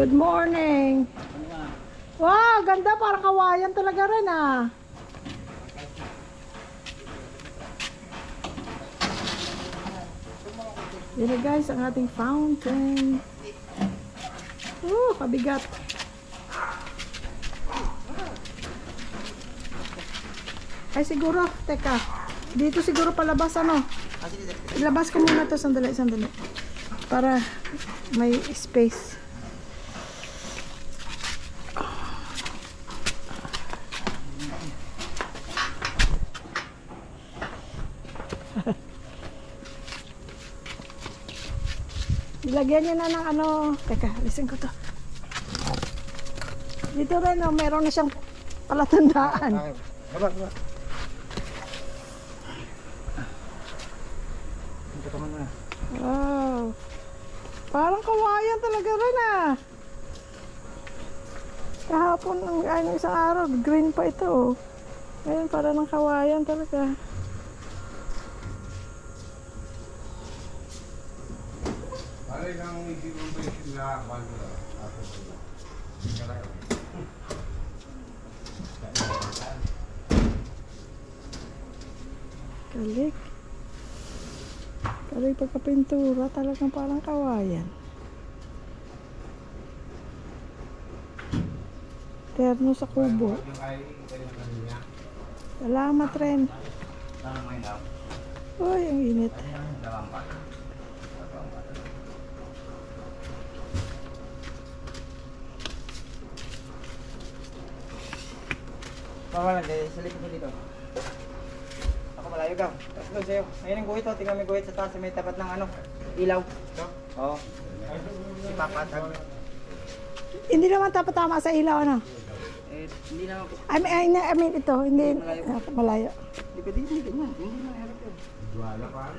Good morning. Wow, ganda, parang kawayan talaga rin ah. Yan na guys, ang ating fountain. Kabigat. Ay siguro, teka. Dito siguro palabas ano. Ilabas ko muna to, sandali. Para may space. Ilagyan niya na ng ano. Teka, listen ko to. Dito rin, oh, meron na siyang palatandaan. Baba. Wow. Parang kawayan talaga rin ah. Kahapon, ang isang araw, green pa ito oh. Ngayon parang ng kawayan talaga. Kalik pagkapintura, talagang parang kawayan. Terno sa kubo. Salamat rin. Uy, ang init. Pawalan, salipin ko dito. Ako malayo ka. Tapos doon sa'yo. Ngayon ang guhit o. Tingnan mo yung guhit sa taas. May tapat ng ano, ilaw. Oo. Ipapatag. Hindi naman tama sa ilaw ano? Hindi naman po. I mean ito, hindi malayo. Hindi pwede, hindi ganyan. Hindi na harap yun. Duwala pa.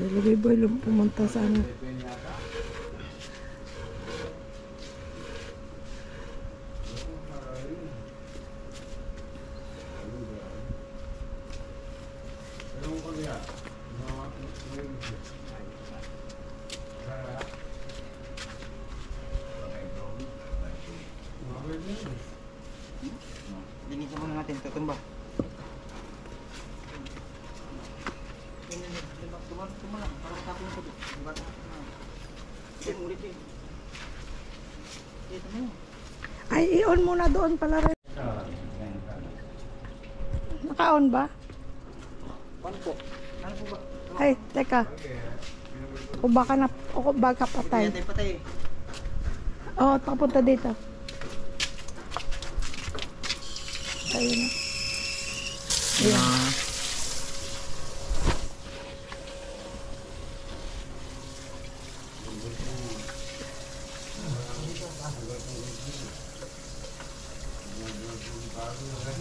Lagi boy lang pumunta sa ano. Linisan muna natin, tutumba. Tumba lang, para matapin yung sabi. Ulit eh. Ito mo. Ay, i-on muna doon pala rin. Naka-on ba? Paano po? Ano po ba? Ay, teka. O baka patay. Patay, patay. Oo, papunta dito. Ayun na. Ayan.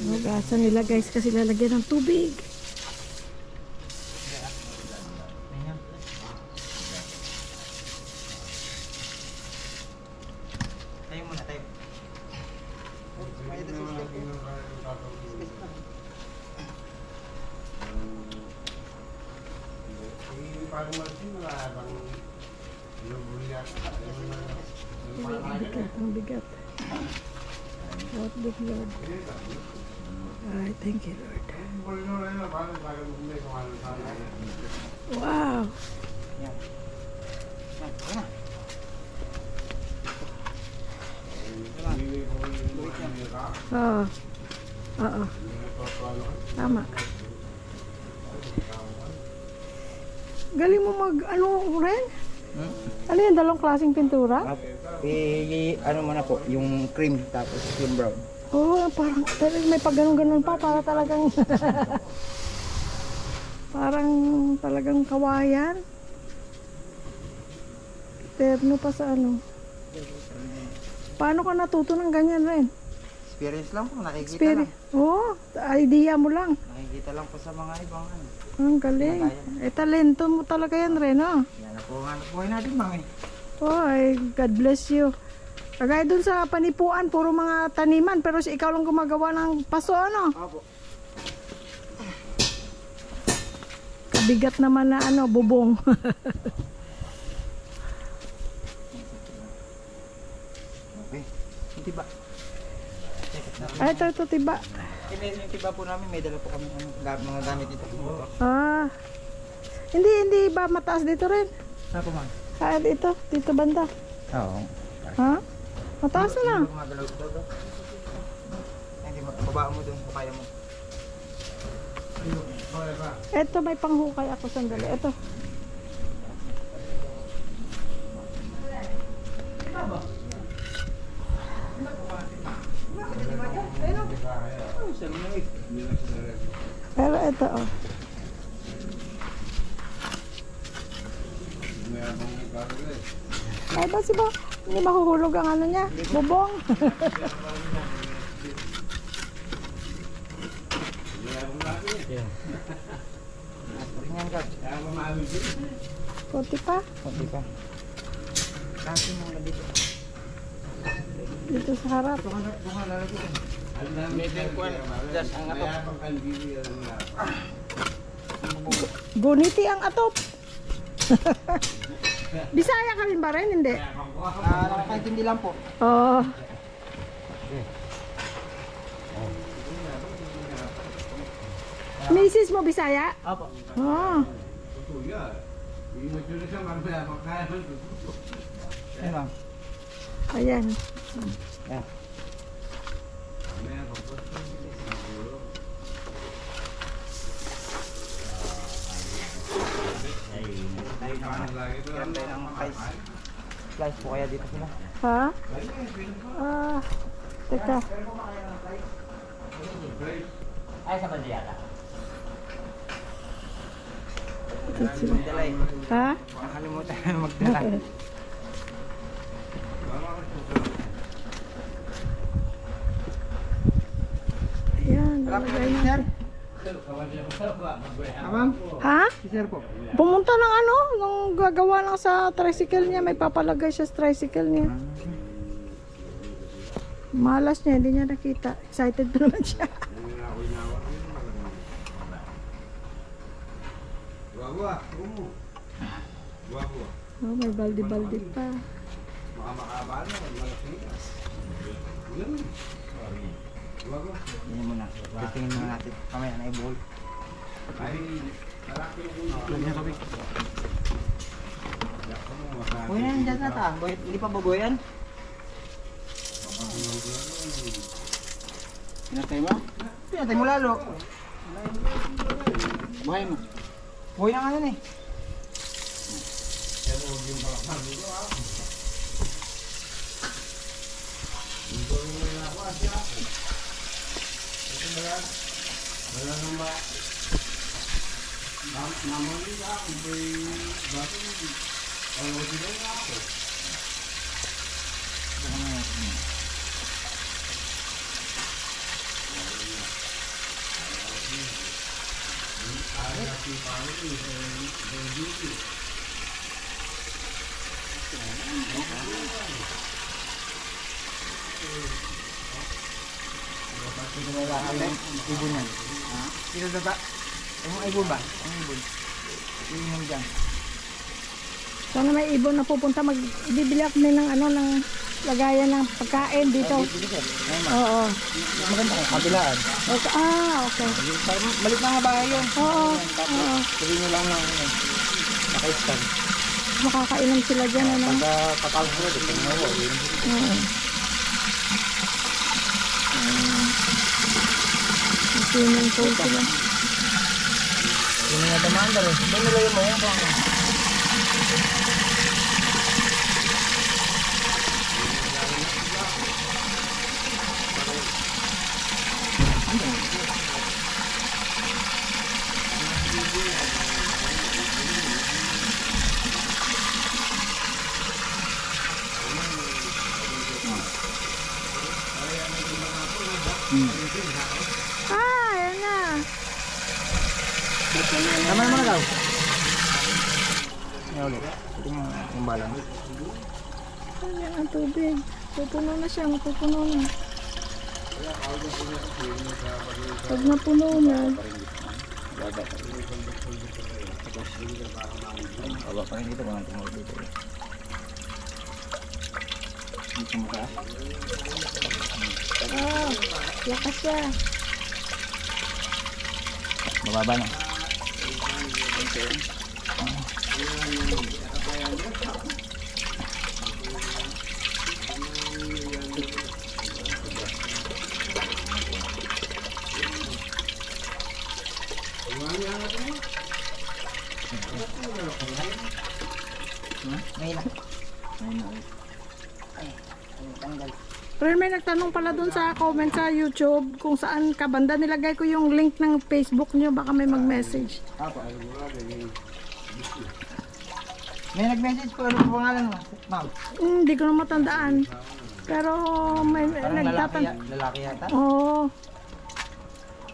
Hugasan nila guys kasi lalagyan ng tubig. Tayo muna, tayo. Ang bigat. What the Lord. Ay, thank you Lord. Wow. Yan. Yan, Oo. Oo. Tama. Galing mo mag ano rin? Ano yan, dalawang klaseng pintura? Ano mo na po, yung cream tapos yung brown. Oo, parang may pag ganun-ganun pa para talagang parang talagang kawayan. Terno pa sa ano. Paano ka natuto ng ganyan rin? Experience lang po, nakikita lang. Oo, idea mo lang. Nakikita lang po sa mga ibang ano. Ang galing. Eh, talento mo talaga yan rin, oh. Yan po nga buhay natin, mami. Oh, ay, God bless you. Kagaya dun sa panipuan, puro mga taniman, pero si ikaw lang gumagawa ng paso, ano? Opo. Kabigat naman na ano, bubong. Yung tiba. Ay, ito, tiba. Yung tiba po namin, may dala po kami mga gamit dito. Ah. Hindi ba mataas dito rin? Saan po man? Ah, dito banda. Oo. Ha? Mataas na lang. Gumagalaw daw. Hindi mo, baba mo doon, kaya mo. Ito, may panghukay ako sandali. Ito. Pero ito, oh. Ay, ba ba? Hindi mahuhulog ang ano niya? Bubong. Tingnan ka. Kunti pa. Kunti pa. Kasi mo na dito. Dito sa harap. Ito ka lalagay ko. Medyo kuwan. Just ang atop. Guniti ang atop. Bisaya ka rin ba rin? Hindi. Nakakaintindi lang po. Oo. Misis mo Bisaya? Apo. Oo. Ano? Ayan. Yeah. Kiram tayo ng slice. Slice po kaya dito sila. Ha? Ah. Teka. Ay, sa bandiya ka. Dito. Dalay. Ha? Nakalimutan na magdala. Ayan. lalagay natin. Ma'am? Ha? Si sir po. Pumunta ng ano, nung gagawa lang sa tricycle niya, may papalagay siya sa tricycle niya. Malas niya, hindi niya nakita. Excited pa naman siya. Oh, may baldi-baldi pa. Yan muna. Tingin muna natin. Kamaya na i-bowl. Uy, yan dyan na ta. Hindi pa bago yan? Pinatay mo? Pinatay mo lalo. Buhay mo. Buhay na nga nun eh. Ibon yan. Sino ba? Ang ibon ba? Ang ibon. Ibon dyan. Sana may ibon na pupunta, magbibili ako ng ano, ng lagayan ng pagkain dito. Oo. Maganda kung kabilaan. Okay. Ah, okay. Malit na nga bahay yun. Oo. Tapos, Oo. sabihin nyo lang ng naka-stand. Makakainom sila dyan, ano? Pagka kapag mo, dito nga ako. Oo. Swimming pool sila. Yun nga tamanda rin. Doon nilagay mo yung pang. Ah, ayan na. Tama naman na daw. Yan ulit. Ito yung balang. Ayan ang tubig. Pupuno na siya, mapupuno na. Pag napuno na, Baba pa rin dito. Mga tumawag dito. Dito mo taas. Oh, lakas siya. Bababa na. Mahina. Ay, tanggal. Pero may nagtanong pala dun sa comment sa YouTube kung saan ka banda. Nilagay ko yung link ng Facebook nyo. Baka may mag-message. Apo. May nag-message ko. Ano po pangalan mo? Ma'am. Hindi ko na matandaan. Pero may Parang nagtatanong. lalaki yata. Oo.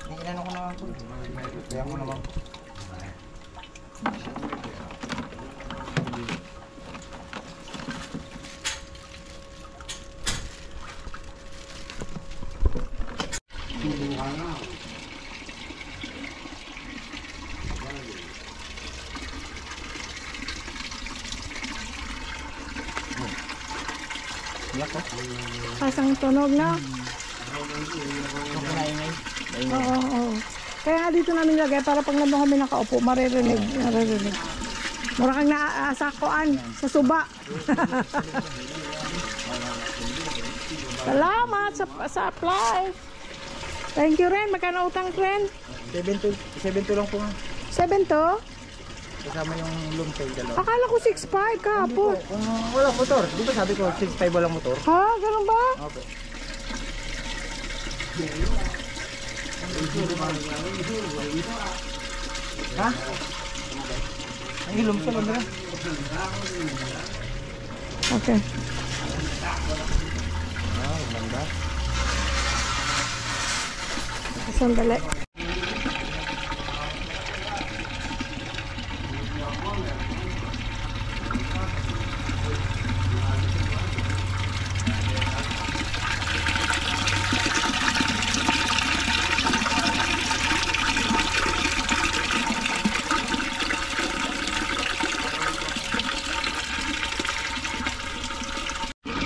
Inano ko naman po. Kaya ko naman. Kasang tunog na. Oo, oo. Kaya nga dito namin lagay para pag nandun kami nakaupo, maririnig. Mura kang naasakoan sa suba. Salamat sa apply. Thank you, Ren. Magkano utang, Ren? 7-2 lang po nga. 7 to? Kasama yung loom tail dalawa. Akala ko 6.5 ka po. Kung wala motor, di ba sabi ko 6.5 walang motor? Ha? Ganun ba? Opo. Ha? Ang ilong sa lang. Okay. Ganda. Sandali.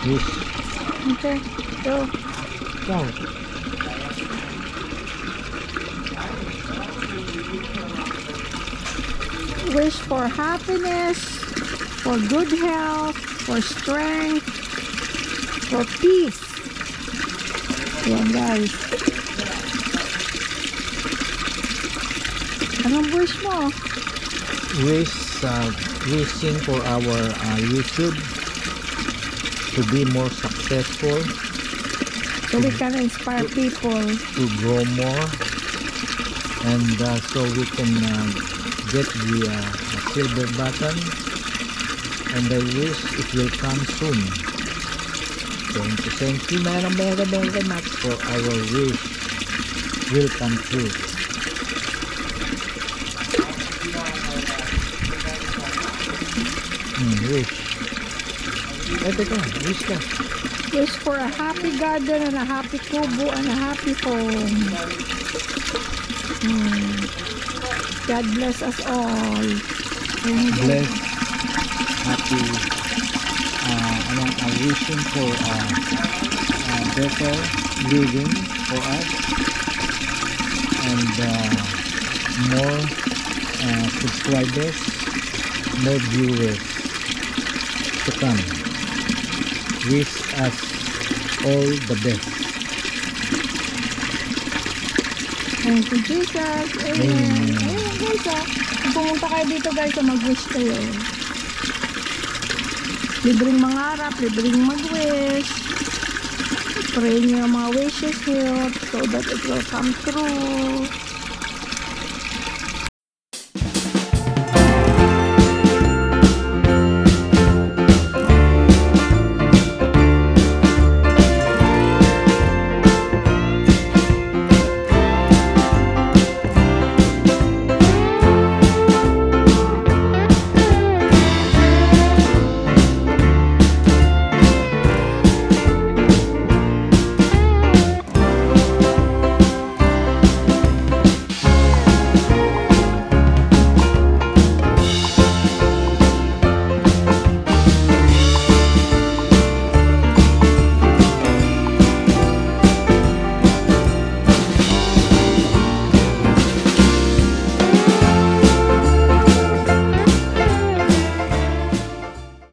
Yes. Okay. Go. Go. Wish for happiness, for good health, for strength, for peace. Yan guys. Anong wish mo? Wishing for our YouTube to be more successful, So we can inspire people. to grow more, and so we can get the silver button, and I wish it will come soon. Thank you very much for our wish will come true. Wish. Ito ka, wish ka. Wish for a happy garden and a happy kubo and a happy home. God bless us all. Bless, happy, wishing for better living for us, and more subscribers, more viewers to come. Wish us all the best. Thank you, Jesus. Amen. Amen, guys. Kung pumunta kayo dito, guys, mag-wish kayo. Libreng mangarap, libreng mag-wish. Pray nyo yung mga wishes nyo so that it will come true.